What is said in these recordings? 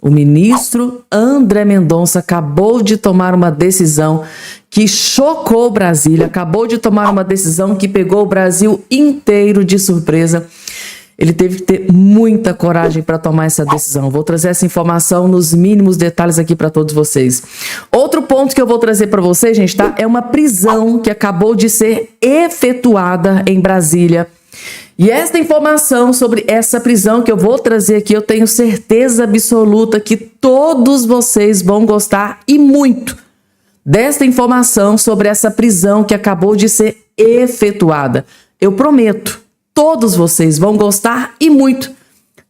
O ministro André Mendonça acabou de tomar uma decisão que chocou Brasília, acabou de tomar uma decisão que pegou o Brasil inteiro de surpresa. Ele teve que ter muita coragem para tomar essa decisão. Vou trazer essa informação nos mínimos detalhes aqui para todos vocês. Outro ponto que eu vou trazer para vocês, gente, tá? É uma prisão que acabou de ser efetuada em Brasília. E esta informação sobre essa prisão que eu vou trazer aqui, eu tenho certeza absoluta que todos vocês vão gostar e muito desta informação sobre essa prisão que acabou de ser efetuada. Eu prometo. Todos vocês vão gostar e muito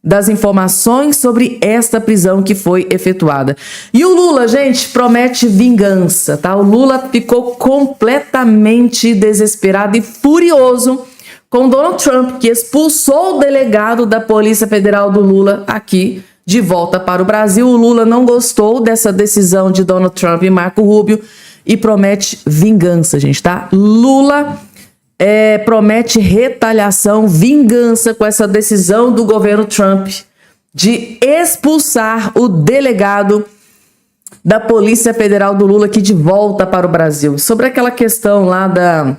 das informações sobre esta prisão que foi efetuada. E o Lula, gente, promete vingança, tá? O Lula ficou completamente desesperado e furioso com Donald Trump, que expulsou o delegado da Polícia Federal do Lula aqui de volta para o Brasil. O Lula não gostou dessa decisão de Donald Trump e Marco Rubio e promete vingança, gente, tá? Lula promete retaliação, vingança com essa decisão do governo Trump de expulsar o delegado da Polícia Federal do Lula aqui de volta para o Brasil. Sobre aquela questão lá da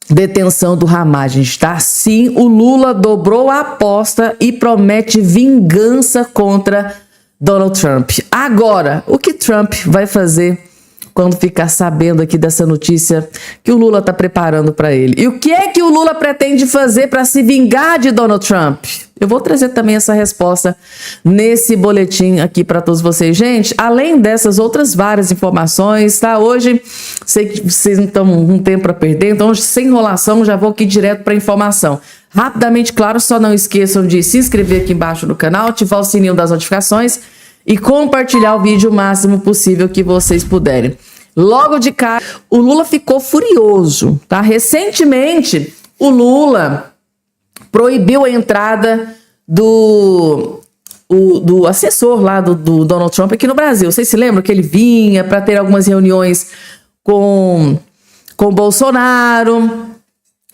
detenção do Hamas, gente, tá? Sim, o Lula dobrou a aposta e promete vingança contra Donald Trump. Agora, o que Trump vai fazer quando ficar sabendo aqui dessa notícia que o Lula está preparando para ele? E o que é que o Lula pretende fazer para se vingar de Donald Trump? Eu vou trazer também essa resposta nesse boletim aqui para todos vocês. Gente, além dessas outras várias informações, tá? Hoje, sei que vocês não estão um tempo para perder, então sem enrolação, já vou aqui direto para a informação. Rapidamente, claro, só não esqueçam de se inscrever aqui embaixo no canal, ativar o sininho das notificações e compartilhar o vídeo o máximo possível que vocês puderem. Logo de cara, o Lula ficou furioso, tá? Recentemente, o Lula proibiu a entrada do assessor lá do Donald Trump aqui no Brasil. Vocês se lembram que ele vinha para ter algumas reuniões com Bolsonaro?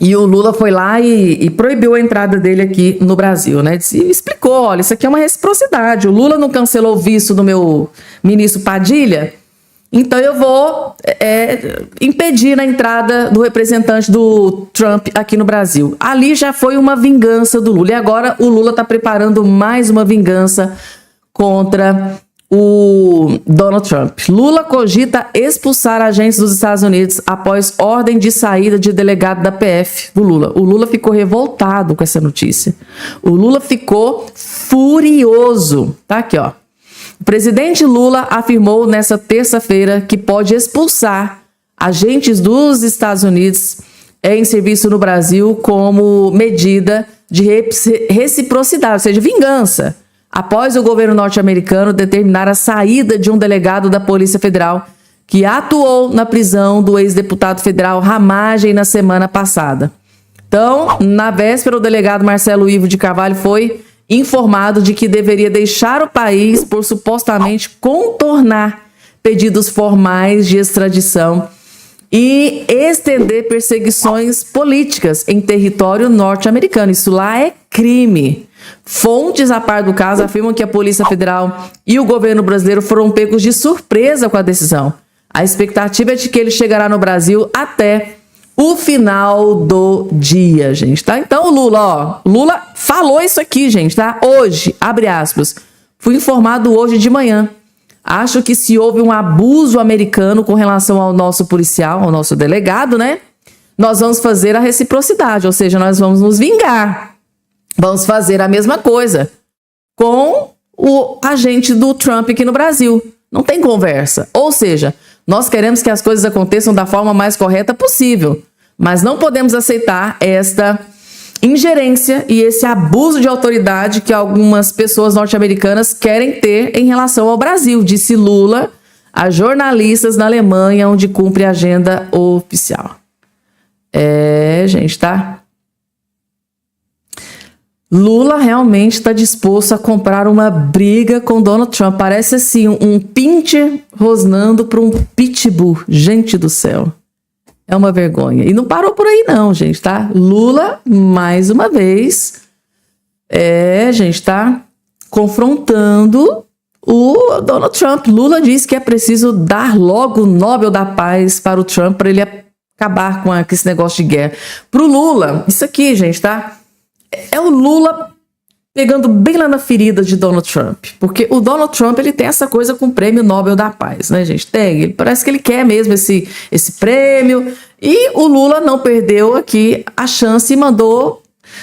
E o Lula foi lá e proibiu a entrada dele aqui no Brasil, né? E explicou, olha, isso aqui é uma reciprocidade. O Lula não cancelou o visto do meu ministro Padilha, então eu vou impedir a entrada do representante do Trump aqui no Brasil. Ali já foi uma vingança do Lula. E agora o Lula está preparando mais uma vingança contra o Donald Trump. Lula cogita expulsar agentes dos Estados Unidos após ordem de saída de delegado da PF do Lula. O Lula ficou revoltado com essa notícia. O Lula ficou furioso. Tá aqui, ó. O presidente Lula afirmou nesta terça-feira que pode expulsar agentes dos Estados Unidos em serviço no Brasil como medida de reciprocidade, ou seja, vingança, após o governo norte-americano determinar a saída de um delegado da Polícia Federal que atuou na prisão do ex-deputado federal Ramagem na semana passada. Então, na véspera, o delegado Marcelo Ivo de Carvalho foi informado de que deveria deixar o país por supostamente contornar pedidos formais de extradição e estender perseguições políticas em território norte-americano. Isso lá é crime. Fontes a par do caso afirmam que a Polícia Federal e o governo brasileiro foram pegos de surpresa com a decisão. A expectativa é de que ele chegará no Brasil até o final do dia, gente, tá? Então o Lula, Lula falou isso aqui, gente, tá? Hoje, abre aspas, fui informado hoje de manhã. Acho que se houve um abuso americano com relação ao nosso policial, ao nosso delegado, né? Nós vamos fazer a reciprocidade, ou seja, nós vamos nos vingar. Vamos fazer a mesma coisa com o agente do Trump aqui no Brasil. Não tem conversa. Ou seja, nós queremos que as coisas aconteçam da forma mais correta possível, mas não podemos aceitar esta ingerência e esse abuso de autoridade que algumas pessoas norte-americanas querem ter em relação ao Brasil, disse Lula a jornalistas na Alemanha, onde cumpre a agenda oficial. Gente, tá? Lula realmente está disposto a comprar uma briga com Donald Trump. Parece assim, um pincher rosnando para um pitbull. Gente do céu. É uma vergonha. E não parou por aí não, gente, tá? Lula, mais uma vez, gente, tá confrontando o Donald Trump. Lula disse que é preciso dar logo o Nobel da Paz para o Trump, para ele acabar com esse negócio de guerra. Pro Lula, isso aqui, gente, tá? É o Lula pegando bem lá na ferida de Donald Trump. Porque o Donald Trump, ele tem essa coisa com o prêmio Nobel da Paz, né, gente? Parece que ele quer mesmo esse prêmio. E o Lula não perdeu aqui a chance e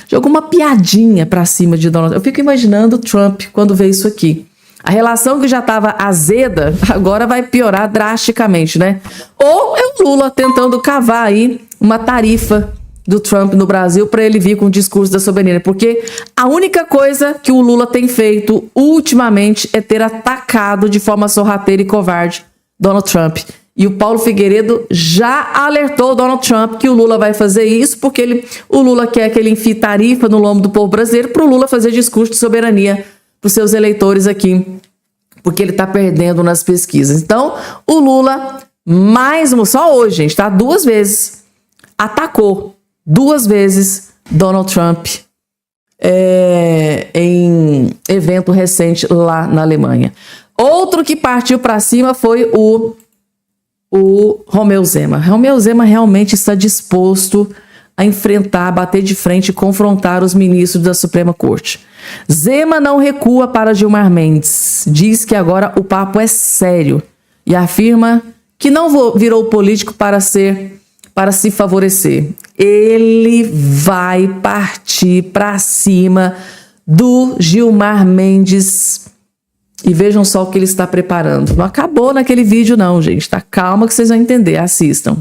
jogou uma piadinha pra cima de Donald Trump. Eu fico imaginando o Trump quando vê isso aqui. A relação que já estava azeda, agora vai piorar drasticamente, né? Ou é o Lula tentando cavar aí uma tarifa do Trump no Brasil para ele vir com o discurso da soberania. Porque a única coisa que o Lula tem feito ultimamente é ter atacado de forma sorrateira e covarde Donald Trump. E o Paulo Figueiredo já alertou o Donald Trump que o Lula vai fazer isso, porque o Lula quer que ele enfie tarifa no lombo do povo brasileiro para o Lula fazer discurso de soberania para os seus eleitores aqui, porque ele está perdendo nas pesquisas. Então, o Lula, só hoje, gente, tá? 2 vezes, atacou 2 vezes Donald Trump em evento recente lá na Alemanha. Outro que partiu para cima foi o Romeu Zema. Romeu Zema realmente está disposto a enfrentar, bater de frente e confrontar os ministros da Suprema Corte. Zema não recua para Gilmar Mendes. Diz que agora o papo é sério e afirma que não virou político para se favorecer. Ele vai partir para cima do Gilmar Mendes. E vejam só o que ele está preparando. Não acabou naquele vídeo não, gente. Tá? Calma que vocês vão entender. Assistam.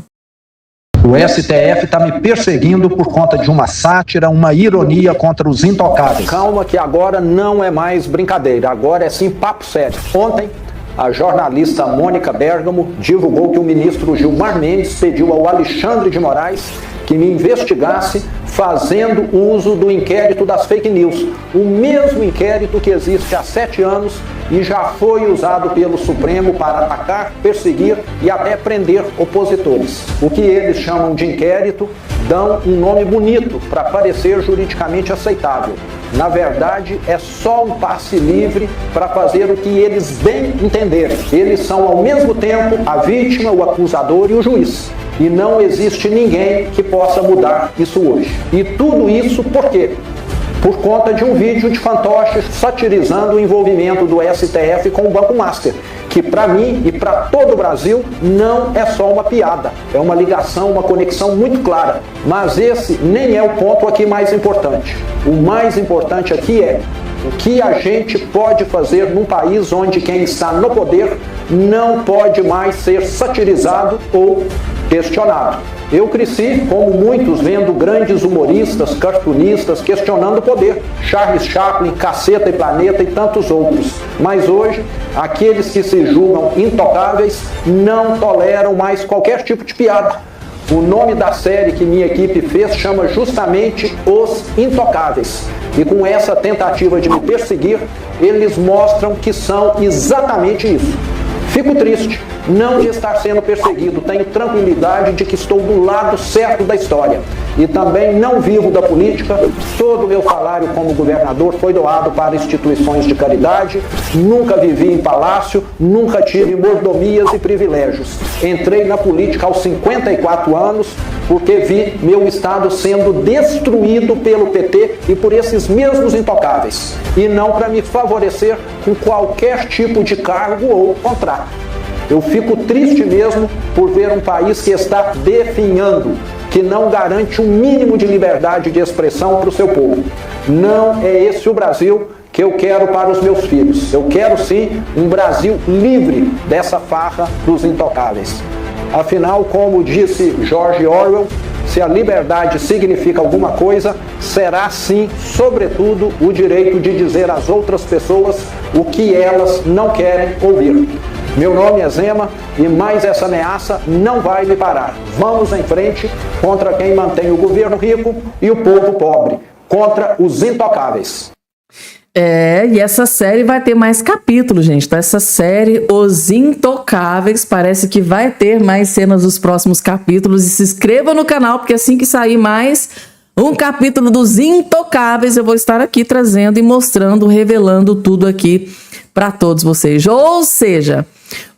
O STF está me perseguindo por conta de uma sátira, uma ironia contra os intocáveis. Calma que agora não é mais brincadeira, agora é sim papo sério. Ontem, a jornalista Mônica Bergamo divulgou que o ministro Gilmar Mendes pediu ao Alexandre de Moraes que me investigasse fazendo uso do inquérito das fake news. O mesmo inquérito que existe há 7 anos e já foi usado pelo Supremo para atacar, perseguir e até prender opositores. O que eles chamam de inquérito dão um nome bonito para parecer juridicamente aceitável. Na verdade, é só um passe livre para fazer o que eles bem entenderem. Eles são, ao mesmo tempo, a vítima, o acusador e o juiz. E não existe ninguém que possa mudar isso hoje. E tudo isso por quê? Por conta de um vídeo de fantoches satirizando o envolvimento do STF com o Banco Master, que para mim e para todo o Brasil não é só uma piada, é uma ligação, uma conexão muito clara. Mas esse nem é o ponto aqui mais importante. O mais importante aqui é o que a gente pode fazer num país onde quem está no poder não pode mais ser satirizado ou questionado. Eu cresci, como muitos, vendo grandes humoristas, cartunistas questionando o poder. Charles Chaplin, Caceta e Planeta e tantos outros. Mas hoje, aqueles que se julgam intocáveis não toleram mais qualquer tipo de piada. O nome da série que minha equipe fez chama justamente Os Intocáveis. E com essa tentativa de me perseguir, eles mostram que são exatamente isso. Fico triste, não de estar sendo perseguido, tenho tranquilidade de que estou do lado certo da história. E também não vivo da política, todo o meu salário como governador foi doado para instituições de caridade, nunca vivi em palácio, nunca tive mordomias e privilégios. Entrei na política aos 54 anos porque vi meu estado sendo destruído pelo PT e por esses mesmos intocáveis, e não para me favorecer com qualquer tipo de cargo ou contrato. Eu fico triste mesmo por ver um país que está definhando, que não garante um mínimo de liberdade de expressão para o seu povo. Não é esse o Brasil que eu quero para os meus filhos. Eu quero sim um Brasil livre dessa farra dos intocáveis. Afinal, como disse George Orwell, se a liberdade significa alguma coisa, será sim, sobretudo, o direito de dizer às outras pessoas o que elas não querem ouvir. Meu nome é Zema e mais essa ameaça não vai me parar. Vamos em frente contra quem mantém o governo rico e o povo pobre, contra os intocáveis. E essa série vai ter mais capítulos, gente. Tá? Essa série, Os Intocáveis, parece que vai ter mais cenas dos próximos capítulos. E se inscreva no canal, porque assim que sair mais um capítulo dos Intocáveis, eu vou estar aqui trazendo e mostrando, revelando tudo aqui para todos vocês. Ou seja,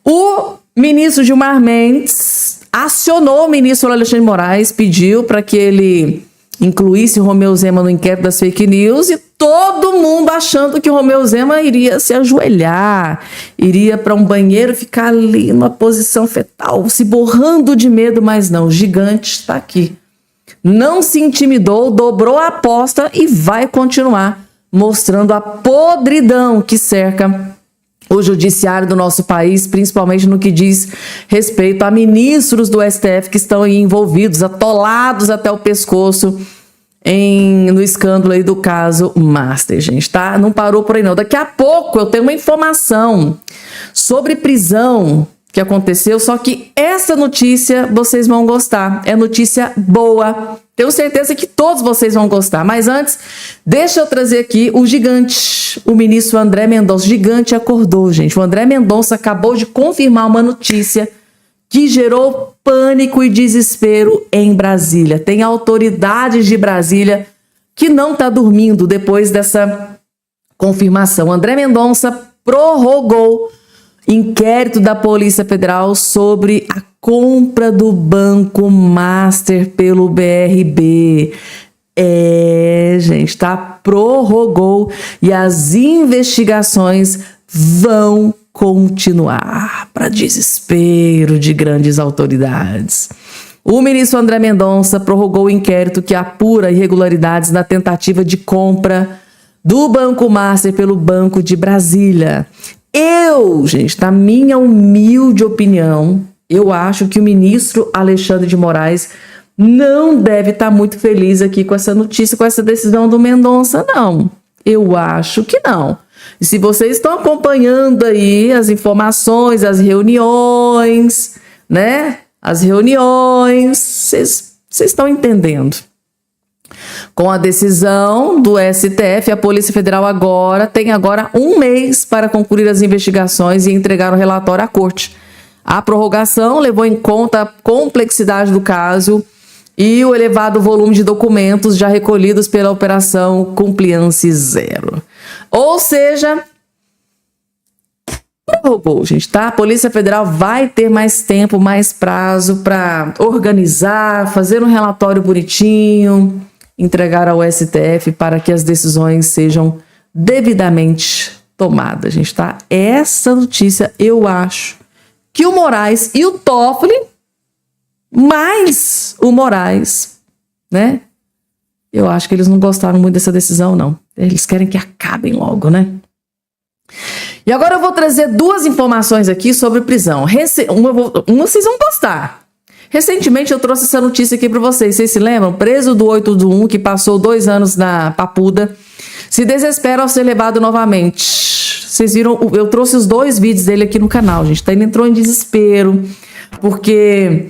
o ministro Gilmar Mendes acionou o ministro Alexandre de Moraes, pediu para que ele incluísse o Romeu Zema no inquérito das fake news, e todo mundo achando que o Romeu Zema iria se ajoelhar, iria para um banheiro ficar ali numa posição fetal, se borrando de medo, mas não, o gigante está aqui. Não se intimidou, dobrou a aposta e vai continuar mostrando a podridão que cerca o judiciário do nosso país, principalmente no que diz respeito a ministros do STF que estão aí envolvidos, atolados até o pescoço no escândalo aí do caso Master, gente, tá? Não parou por aí não. Daqui a pouco eu tenho uma informação sobre prisão que aconteceu, só que essa notícia vocês vão gostar, é notícia boa. Tenho certeza que todos vocês vão gostar, mas antes, deixa eu trazer aqui o gigante, o ministro André Mendonça. O gigante acordou, gente. O André Mendonça acabou de confirmar uma notícia que gerou pânico e desespero em Brasília. Tem autoridades de Brasília que não estão dormindo depois dessa confirmação. André Mendonça prorrogou inquérito da Polícia Federal sobre a compra do Banco Master pelo BRB. Gente, tá? Prorrogou e as investigações vão continuar, para desespero de grandes autoridades. O ministro André Mendonça prorrogou o inquérito que apura irregularidades na tentativa de compra do Banco Master pelo Banco de Brasília. Gente, na minha humilde opinião, eu acho que o ministro Alexandre de Moraes não deve estar muito feliz aqui com essa notícia, com essa decisão do Mendonça, não. Eu acho que não. E se vocês estão acompanhando aí as informações, as reuniões, né? As reuniões, vocês estão entendendo. Com a decisão do STF, a Polícia Federal tem agora um mês para concluir as investigações e entregar o relatório à Corte. A prorrogação levou em conta a complexidade do caso e o elevado volume de documentos já recolhidos pela Operação Compliance Zero. Ou seja, prorrogou, gente, tá? A Polícia Federal vai ter mais tempo, mais prazo para organizar, fazer um relatório bonitinho, entregar ao STF para que as decisões sejam devidamente tomadas, gente, tá? Essa notícia, eu acho que o Moraes e o Toffoli, mais o Moraes, né? Eu acho que eles não gostaram muito dessa decisão, não. Eles querem que acabem logo, né? E agora eu vou trazer duas informações aqui sobre prisão. Uma vocês vão gostar. Recentemente eu trouxe essa notícia aqui para vocês. Vocês se lembram? Preso do 8 do 1, que passou 2 anos na Papuda, se desespera ao ser levado novamente. Vocês viram? Eu trouxe os 2 vídeos dele aqui no canal, gente. Ele entrou em desespero, porque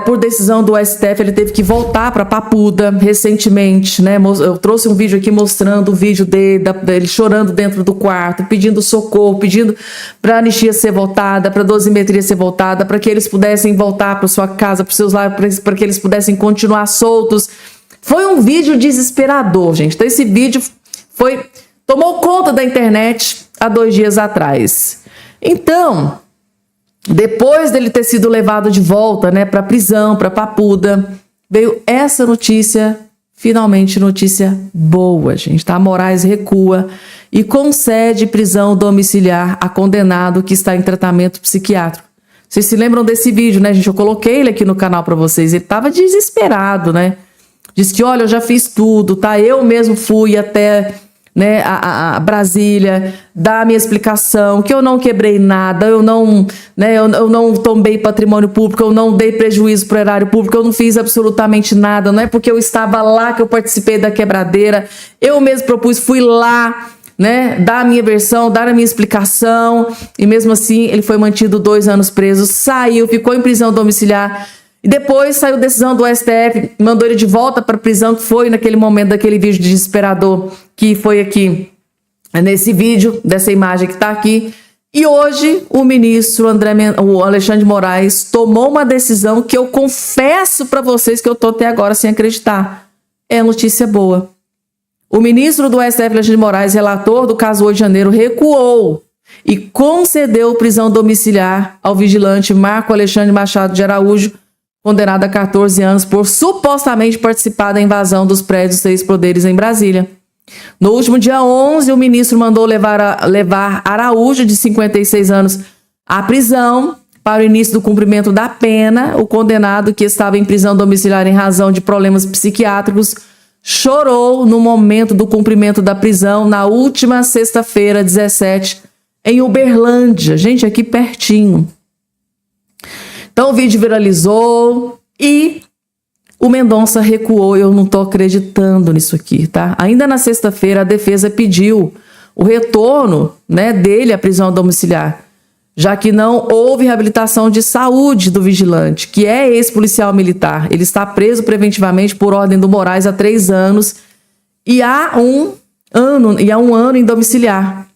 por decisão do STF ele teve que voltar para Papuda recentemente, né? Eu trouxe um vídeo aqui mostrando o vídeo dele chorando dentro do quarto, pedindo socorro, pedindo para a anistia ser votada, para a dosimetria ser votada, para que eles pudessem voltar para sua casa, para seus lares, para que eles pudessem continuar soltos. Foi um vídeo desesperador, gente. Então esse vídeo tomou conta da internet há 2 dias atrás. Então, depois dele ter sido levado de volta, né, para prisão, para Papuda, veio essa notícia, finalmente notícia boa, gente, tá? Moraes recua e concede prisão domiciliar a condenado que está em tratamento psiquiátrico. Vocês se lembram desse vídeo, né, gente? Eu coloquei ele aqui no canal para vocês. Ele estava desesperado, né? Diz que, olha, eu já fiz tudo, tá? Eu mesmo fui até, né, a Brasília, dar a minha explicação, que eu não quebrei nada, eu não tombei patrimônio público, eu não dei prejuízo para o erário público, eu não fiz absolutamente nada, não é porque eu estava lá que eu participei da quebradeira, eu mesmo propus, fui lá, né, dar a minha versão, dar a minha explicação, e mesmo assim ele foi mantido 2 anos preso, saiu, ficou em prisão domiciliar. E depois saiu decisão do STF, mandou ele de volta para a prisão, que foi naquele momento daquele vídeo desesperador, que foi aqui, nesse vídeo, dessa imagem que está aqui. E hoje o ministro o Alexandre de Moraes tomou uma decisão que eu confesso para vocês que eu estou até agora sem acreditar. É notícia boa. O ministro do STF, Alexandre de Moraes, relator do caso 8 de janeiro, recuou. e concedeu prisão domiciliar ao vigilante Marco Alexandre Machado de Araújo, condenado a 14 anos por supostamente participar da invasão dos prédios 6 poderes em Brasília. No último dia 11, o ministro mandou levar Araújo, de 56 anos, à prisão para o início do cumprimento da pena. O condenado, que estava em prisão domiciliar em razão de problemas psiquiátricos, chorou no momento do cumprimento da prisão na última sexta-feira, 17, em Uberlândia. Gente, aqui pertinho. Então o vídeo viralizou e o Mendonça recuou. Eu não estou acreditando nisso aqui, tá? Ainda na sexta-feira, a defesa pediu o retorno, né, dele à prisão domiciliar, já que não houve reabilitação de saúde do vigilante, que é ex-policial militar. Ele está preso preventivamente por ordem do Moraes há 3 anos e há um ano em domiciliar.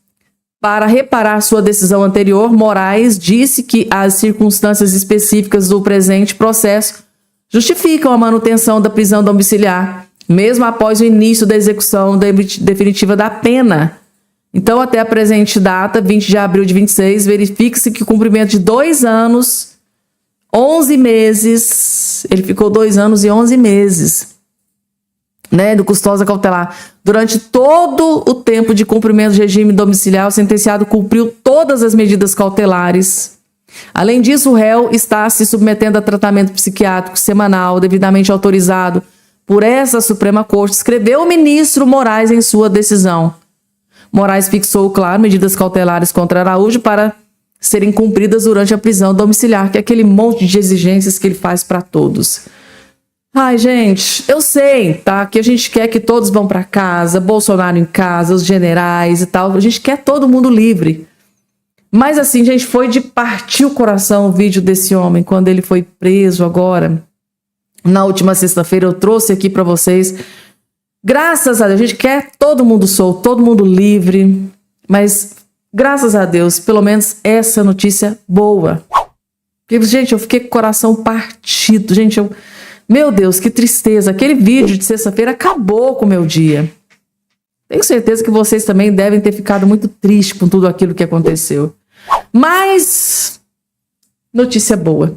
Para reparar sua decisão anterior, Moraes disse que as circunstâncias específicas do presente processo justificam a manutenção da prisão domiciliar, mesmo após o início da execução definitiva da pena. Então, até a presente data, 20 de abril de 26, verifique-se que o cumprimento de 2 anos, 11 meses, ele ficou 2 anos e 11 meses, né, do custosa cautelar. Durante todo o tempo de cumprimento de regime domiciliar, o sentenciado cumpriu todas as medidas cautelares. Além disso, o réu está se submetendo a tratamento psiquiátrico semanal, devidamente autorizado por essa Suprema Corte, escreveu o ministro Moraes em sua decisão. Moraes fixou, claro, medidas cautelares contra Araújo para serem cumpridas durante a prisão domiciliar, que é aquele monte de exigências que ele faz para todos. Ai, gente, eu sei, tá, que a gente quer que todos vão para casa, Bolsonaro em casa, os generais e tal, a gente quer todo mundo livre. Mas assim, gente, foi de partir o coração o vídeo desse homem quando ele foi preso agora. Na última sexta-feira eu trouxe aqui para vocês. Graças a Deus, a gente quer todo mundo solto, todo mundo livre, mas graças a Deus, pelo menos essa notícia boa. Porque, gente, eu fiquei com o coração partido, gente, meu Deus, que tristeza. Aquele vídeo de sexta-feira acabou com o meu dia. Tenho certeza que vocês também devem ter ficado muito tristes com tudo aquilo que aconteceu. Mas, notícia boa.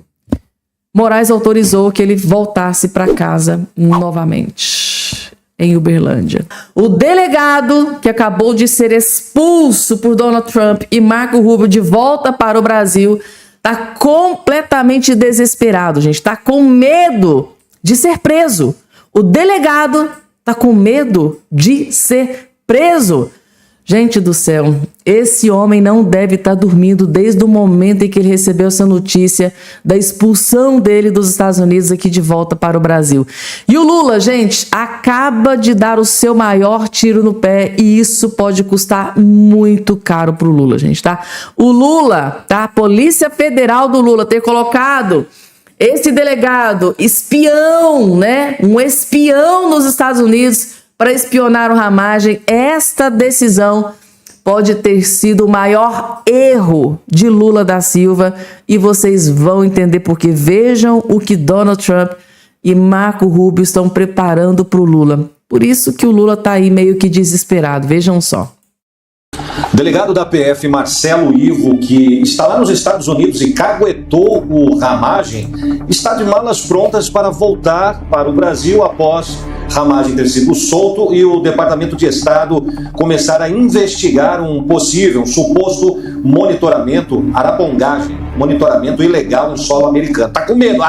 Moraes autorizou que ele voltasse para casa novamente, em Uberlândia. O delegado, que acabou de ser expulso por Donald Trump e Marco Rubio de volta para o Brasil, está completamente desesperado, gente. Está com medo de ser preso. O delegado está com medo de ser preso. Gente do céu, esse homem não deve estar dormindo desde o momento em que ele recebeu essa notícia da expulsão dele dos Estados Unidos aqui de volta para o Brasil. E o Lula, gente, acaba de dar o seu maior tiro no pé e isso pode custar muito caro para o Lula, gente, tá? O Lula, tá? A Polícia Federal do Lula ter colocado esse delegado espião, né? Um espião nos Estados Unidos para espionar o Ramagem. Esta decisão pode ter sido o maior erro de Lula da Silva e vocês vão entender porque. Vejam o que Donald Trump e Marco Rubio estão preparando para o Lula. Por isso que o Lula está aí meio que desesperado. Vejam só. Delegado da PF Marcelo Ivo, que está lá nos Estados Unidos e caguetou o Ramagem, está de malas prontas para voltar para o Brasil após Ramagem ter sido solto e o Departamento de Estado começar a investigar um suposto monitoramento, arapongagem, monitoramento ilegal no solo americano. Tá com medo?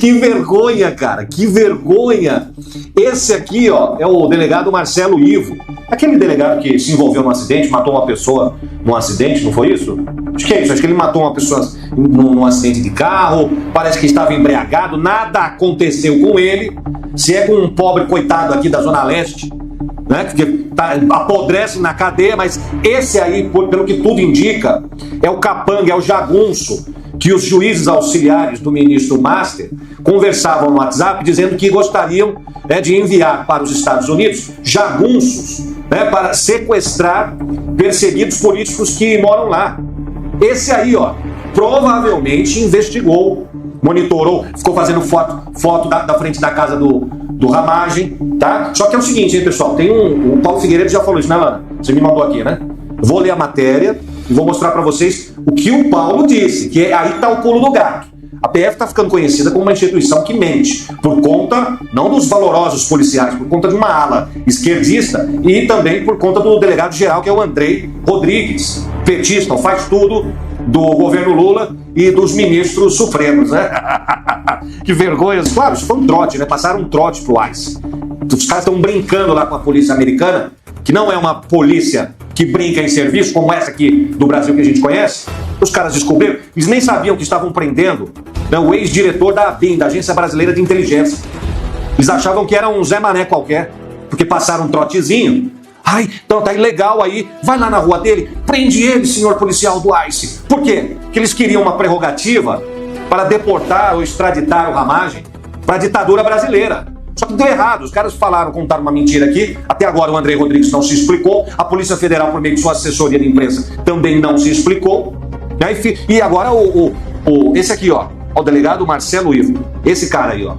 Que vergonha, cara, que vergonha. Esse aqui, ó, é o delegado Marcelo Ivo. Aquele delegado que se envolveu num acidente, matou uma pessoa num acidente, não foi isso? Acho que é isso, acho que ele matou uma pessoa num acidente de carro, parece que estava embriagado, nada aconteceu com ele. Se é com um pobre coitado aqui da Zona Leste, né, que apodrece na cadeia, mas esse aí, pelo que tudo indica, é o capanga, é o jagunço, que os juízes auxiliares do ministro Master conversavam no WhatsApp dizendo que gostariam de enviar para os Estados Unidos jagunços, né, para sequestrar perseguidos políticos que moram lá. Esse aí, ó, provavelmente investigou, monitorou, ficou fazendo foto da frente da casa do Ramagem, tá? Só que é o seguinte, hein, pessoal, tem o Paulo Figueiredo já falou isso, né, Lana? Você me mandou aqui, né? Vou ler a matéria e vou mostrar para vocês o que o Paulo disse, que aí está o pulo do gato. A PF está ficando conhecida como uma instituição que mente, por conta, não dos valorosos policiais, por conta de uma ala esquerdista e também por conta do delegado-geral, que é o Andrei Rodrigues, petista, faz tudo do governo Lula e dos ministros supremos, né? Que vergonha. Claro, isso foi um trote, né? Passaram um trote pro ICE. Os caras estão brincando lá com a polícia americana, que não é uma polícia que brinca em serviço, como essa aqui do Brasil que a gente conhece. Os caras descobriram, eles nem sabiam que estavam prendendo, né, o ex-diretor da ABIN, da Agência Brasileira de Inteligência. Eles achavam que era um Zé Mané qualquer, porque passaram um trotezinho. Ai, então tá ilegal aí, vai lá na rua dele, prende ele, senhor policial do ICE. Por quê? Porque eles queriam uma prerrogativa para deportar ou extraditar o Ramagem para a ditadura brasileira. Só que deu errado, os caras contaram uma mentira aqui, até agora o Andrei Rodrigues não se explicou, a Polícia Federal, por meio de sua assessoria de imprensa, também não se explicou. E agora esse aqui, ó, o delegado Marcelo Ivo, esse cara aí, ó,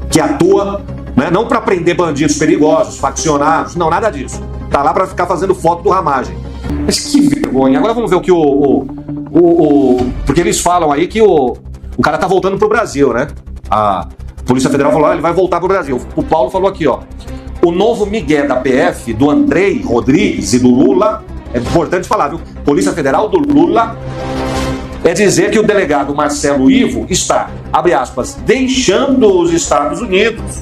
que atua, né, não para prender bandidos perigosos, faccionados, não, nada disso. Tá lá para ficar fazendo foto do Ramagem. Mas que vergonha. Agora vamos ver o que porque eles falam aí que o cara tá voltando pro Brasil, né? A Polícia Federal falou, ele vai voltar pro Brasil. O Paulo falou aqui, ó, o novo migué da PF, do Andrei Rodrigues e do Lula, é importante falar, viu? Polícia Federal do Lula, é dizer que o delegado Marcelo Ivo está, abre aspas, deixando os Estados Unidos.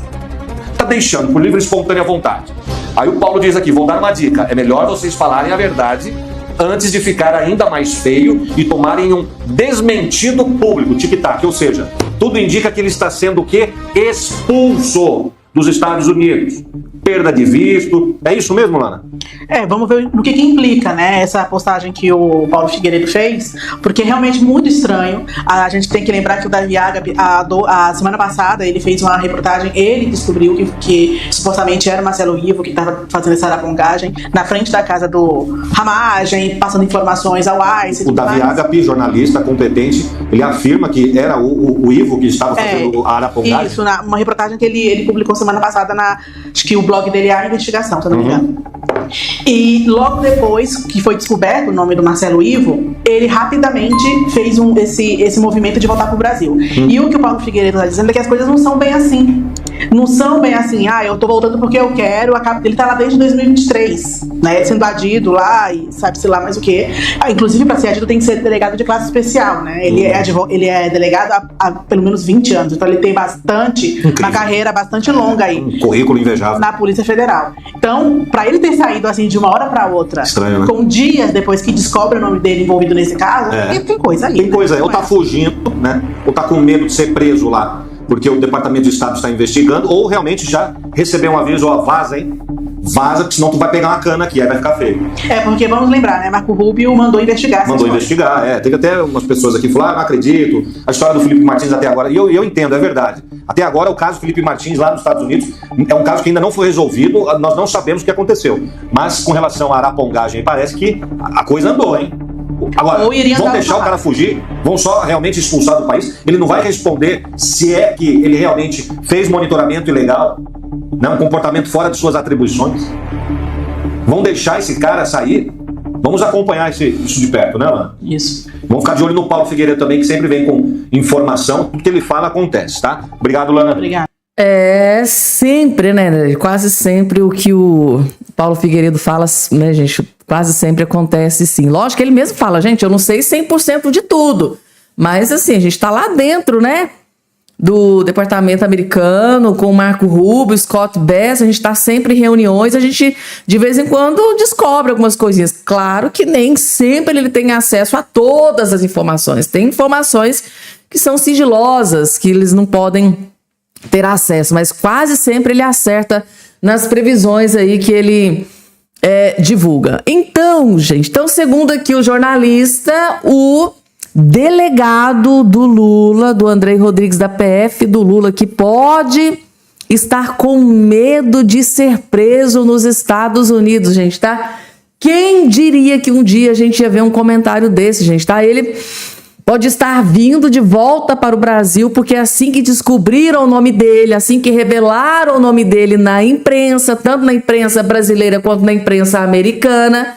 Está deixando por livre e espontânea vontade. Aí o Paulo diz aqui, vou dar uma dica, é melhor vocês falarem a verdade antes de ficar ainda mais feio e tomarem um desmentido público, tic-tac, ou seja, tudo indica que ele está sendo o quê? Expulso dos Estados Unidos. Perda de visto. É isso mesmo, Lana? Vamos ver no que implica, né, essa postagem que o Paulo Figueiredo fez, porque é realmente muito estranho. A gente tem que lembrar que o Davi Agape, a semana passada, ele fez uma reportagem, ele descobriu que supostamente era o Marcelo Ivo que estava fazendo essa arapongagem na frente da casa do Ramagem, passando informações ao ICE. O Davi Agape, jornalista competente, ele afirma que era o Ivo que estava fazendo a arapongagem. Isso, uma reportagem que ele publicou semana passada acho que o blog dele é A Investigação, se eu não me engano. E logo depois que foi descoberto o nome do Marcelo Ivo, ele rapidamente fez esse movimento de voltar pro Brasil. E o que o Paulo Figueiredo está dizendo é que as coisas não são bem assim. Não são bem assim, eu tô voltando porque eu quero, ele tá lá desde 2023, né, sendo adido lá e sabe-se lá mais o quê. Inclusive, para ser adido tem que ser delegado de classe especial, né, ele é delegado há pelo menos 20 anos, então ele tem uma carreira bastante longa aí. Um currículo invejável. Na Polícia Federal. Então, para ele ter saído assim de uma hora para outra, estranho, né? Com dias depois que descobre o nome dele envolvido nesse caso, tem coisa aí. Tem coisa aí, ou tá fugindo, né, ou tá com medo de ser preso lá, porque o Departamento de Estado está investigando, ou realmente já recebeu um aviso, vaza, hein? Vaza, porque senão tu vai pegar uma cana aqui, aí vai ficar feio. Porque vamos lembrar, né? Marco Rubio mandou investigar. Mandou investigar, Teve até umas pessoas aqui que falaram, não acredito. A história do Felipe Martins até agora, e eu entendo, é verdade. Até agora, o caso Felipe Martins lá nos Estados Unidos é um caso que ainda não foi resolvido, nós não sabemos o que aconteceu. Mas com relação à arapongagem, parece que a coisa andou, hein? Agora, vão deixar o cara fugir? Vão só realmente expulsar do país? Ele não vai responder se é que ele realmente fez monitoramento ilegal, né, um comportamento fora de suas atribuições? Vão deixar esse cara sair? Vamos acompanhar isso de perto, né, Lana? Isso. Vamos ficar de olho no Paulo Figueiredo também, que sempre vem com informação. Tudo que ele fala acontece, tá? Obrigado, Lana. Obrigado. Sempre, né? Quase sempre o que o Paulo Figueiredo fala, né, gente? Quase sempre acontece, sim. Lógico que ele mesmo fala, gente, eu não sei 100% de tudo. Mas, assim, a gente tá lá dentro, né? Do departamento americano, com o Marco Rubio, Scott Bass, a gente tá sempre em reuniões, a gente, de vez em quando, descobre algumas coisinhas. Claro que nem sempre ele tem acesso a todas as informações. Tem informações que são sigilosas, que eles não podem ter acesso, mas quase sempre ele acerta nas previsões aí que ele divulga. Então, gente, segundo aqui o jornalista, o delegado do Lula, do Andrei Rodrigues da PF do Lula, que pode estar com medo de ser preso nos Estados Unidos, gente, tá? Quem diria que um dia a gente ia ver um comentário desse, gente, tá? Ele pode estar vindo de volta para o Brasil, porque assim que descobriram o nome dele, assim que revelaram o nome dele na imprensa, tanto na imprensa brasileira quanto na imprensa americana,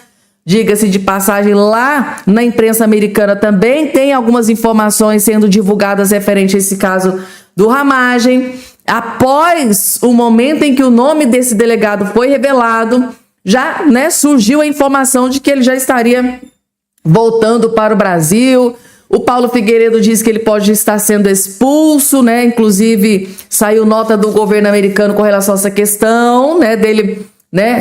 Diga-se de passagem, lá na imprensa americana também tem algumas informações sendo divulgadas referente a esse caso do Ramagem. Após o momento em que o nome desse delegado foi revelado, já, né, surgiu a informação de que ele já estaria voltando para o Brasil. O Paulo Figueiredo diz que ele pode estar sendo expulso, né? Inclusive, saiu nota do governo americano com relação a essa questão, né, dele, né,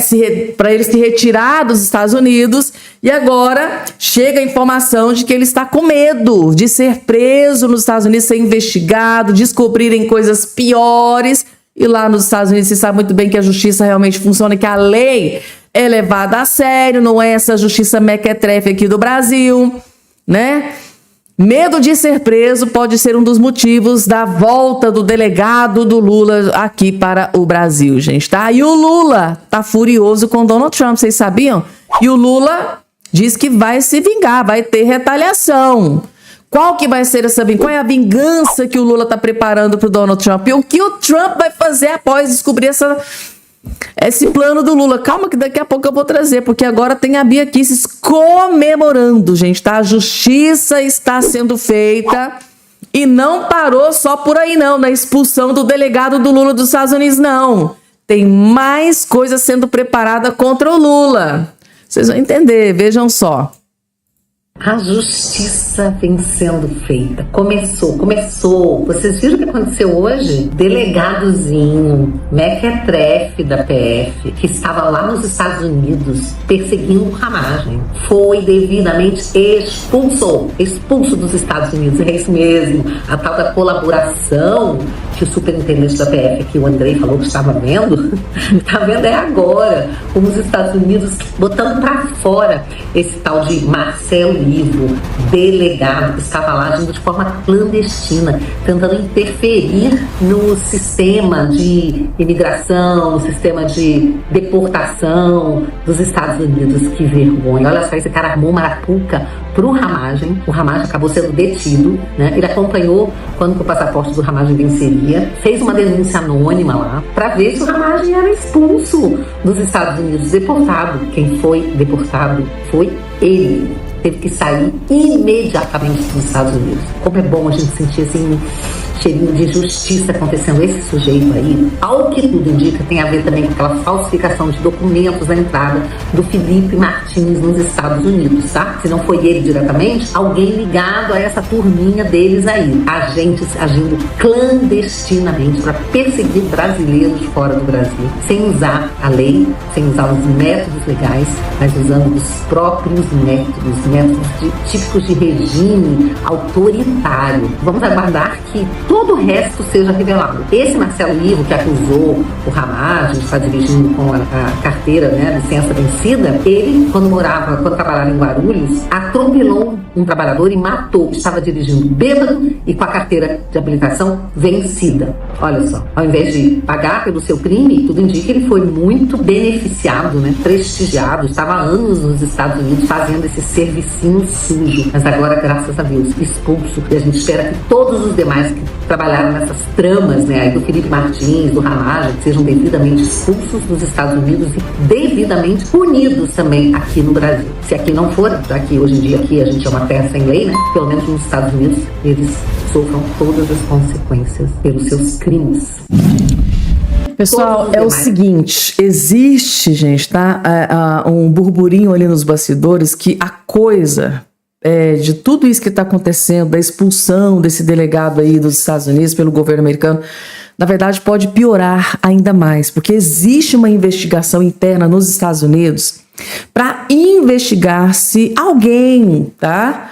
para ele se retirar dos Estados Unidos. E agora chega a informação de que ele está com medo de ser preso nos Estados Unidos, ser investigado, descobrirem coisas piores. E lá nos Estados Unidos se sabe muito bem que a justiça realmente funciona, que a lei é levada a sério, não é essa justiça mequetrefe aqui do Brasil, né? Medo de ser preso pode ser um dos motivos da volta do delegado do Lula aqui para o Brasil, gente, tá? E o Lula tá furioso com Donald Trump, vocês sabiam? E o Lula diz que vai se vingar, vai ter retaliação. Qual que vai ser essa vingança? Qual é a vingança que o Lula tá preparando pro Donald Trump? E o que o Trump vai fazer após descobrir esse plano do Lula? Calma que daqui a pouco eu vou trazer, porque agora tem a Bia Kicis comemorando, gente, tá? A justiça está sendo feita e não parou só por aí não, na expulsão do delegado do Lula dos Estados Unidos, não. Tem mais coisa sendo preparada contra o Lula. Vocês vão entender, vejam só. A justiça vem sendo feita. Começou. Vocês viram o que aconteceu hoje? Delegadozinho, mequetrefe da PF, que estava lá nos Estados Unidos perseguindo o Ramagem, foi devidamente expulso dos Estados Unidos. É isso mesmo. A tal da colaboração que o superintendente da PF, que o Andrei falou que estava vendo, está vendo é agora, como os Estados Unidos botando para fora esse tal de Marcelo Ivo, delegado, que estava lá agindo de forma clandestina, tentando interferir no sistema de imigração, no sistema de deportação dos Estados Unidos. Que vergonha. Olha só, esse cara armou uma arapuca pro Ramagem. O Ramagem acabou sendo detido, né? Ele acompanhou quando que o passaporte do Ramagem venceria, fez uma denúncia anônima lá para ver se o Ramagem era expulso dos Estados Unidos, deportado. Quem foi deportado foi ele. Teve que sair imediatamente dos Estados Unidos. Como é bom a gente sentir assim um cheirinho de justiça acontecendo. Esse sujeito aí, ao que tudo indica, tem a ver também com aquela falsificação de documentos da entrada do Felipe Martins nos Estados Unidos, tá? Se não foi ele diretamente, alguém ligado a essa turminha deles aí. Agentes agindo clandestinamente para perseguir brasileiros fora do Brasil, sem usar a lei, sem usar os métodos legais, mas usando os próprios métodos típicos de regime autoritário. Vamos aguardar que todo o resto seja revelado. Esse Marcelo Ivo, que acusou o Ramagem de estar dirigindo com a carteira, né, licença vencida, ele, quando trabalhava em Guarulhos, atropelou um trabalhador e matou. Estava dirigindo bêbado e com a carteira de habilitação vencida. Olha só, ao invés de pagar pelo seu crime, tudo indica que ele foi muito beneficiado, né, prestigiado, estava há anos nos Estados Unidos fazendo esse servicinho sujo, mas agora, graças a Deus, expulso. E a gente espera que todos os demais que trabalharam nessas tramas, né, aí do Felipe Martins, do Ramagem, sejam devidamente expulsos dos Estados Unidos e devidamente punidos também aqui no Brasil. Se aqui não for, já que hoje em dia aqui a gente é uma terra sem lei, né, pelo menos nos Estados Unidos eles sofram todas as consequências pelos seus crimes. Pessoal, é o seguinte, existe, gente, tá, um burburinho ali nos bastidores que a coisa de tudo isso que está acontecendo, da expulsão desse delegado aí dos Estados Unidos pelo governo americano, na verdade pode piorar ainda mais, porque existe uma investigação interna nos Estados Unidos para investigar se alguém, tá,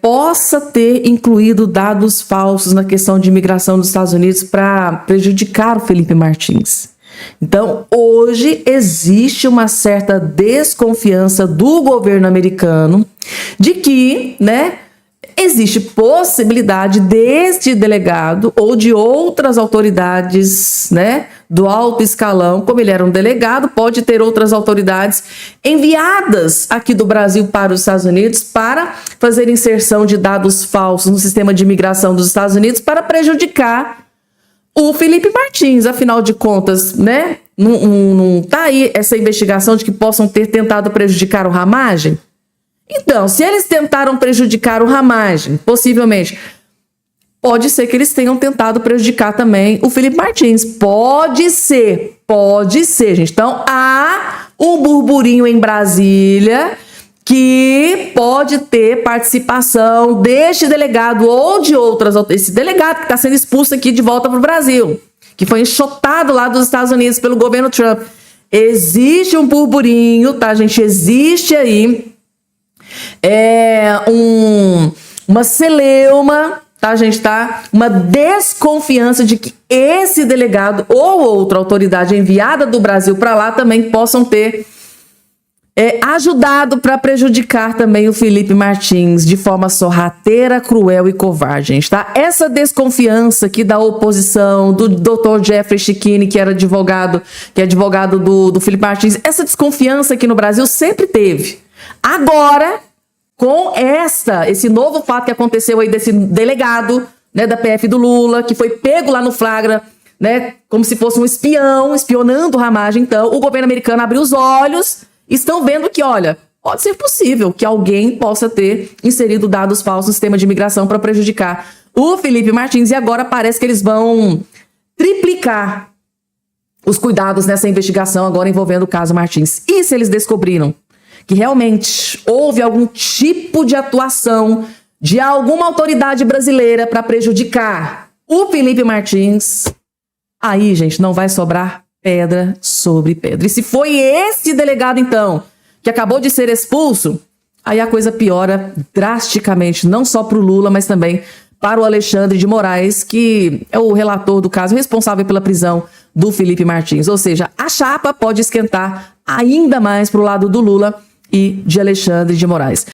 possa ter incluído dados falsos na questão de imigração dos Estados Unidos para prejudicar o Felipe Martins. Então, hoje existe uma certa desconfiança do governo americano de que, né, existe possibilidade deste delegado ou de outras autoridades, né, do alto escalão, como ele era um delegado, pode ter outras autoridades enviadas aqui do Brasil para os Estados Unidos para fazer inserção de dados falsos no sistema de imigração dos Estados Unidos para prejudicar o Felipe Martins. Afinal de contas, né, Não tá aí essa investigação de que possam ter tentado prejudicar o Ramagem? Então, se eles tentaram prejudicar o Ramagem, possivelmente, pode ser que eles tenham tentado prejudicar também o Felipe Martins. Pode ser, gente. Então, há um burburinho em Brasília que pode ter participação deste delegado ou de outras, esse delegado que está sendo expulso aqui de volta para o Brasil, que foi enxotado lá dos Estados Unidos pelo governo Trump. Existe um burburinho, tá, gente? Existe aí uma celeuma, tá, gente? Tá? Uma desconfiança de que esse delegado ou outra autoridade enviada do Brasil para lá também possam ter ajudado para prejudicar também o Felipe Martins de forma sorrateira, cruel e covarde, gente, tá? Essa desconfiança aqui da oposição, do Dr. Jeffrey Schickini, que é advogado do Felipe Martins, essa desconfiança aqui no Brasil sempre teve. Agora, com esse novo fato que aconteceu aí desse delegado, né, da PF do Lula, que foi pego lá no flagra, né, como se fosse um espião, espionando o Ramagem, então, o governo americano abriu os olhos. Estão vendo que, olha, pode ser possível que alguém possa ter inserido dados falsos no sistema de imigração para prejudicar o Felipe Martins, e agora parece que eles vão triplicar os cuidados nessa investigação agora envolvendo o caso Martins. E se eles descobriram que realmente houve algum tipo de atuação de alguma autoridade brasileira para prejudicar o Felipe Martins, aí, gente, não vai sobrar pedra sobre pedra. E se foi esse delegado, então, que acabou de ser expulso, aí a coisa piora drasticamente, não só para o Lula, mas também para o Alexandre de Moraes, que é o relator do caso, responsável pela prisão do Felipe Martins. Ou seja, a chapa pode esquentar ainda mais para o lado do Lula e de Alexandre de Moraes.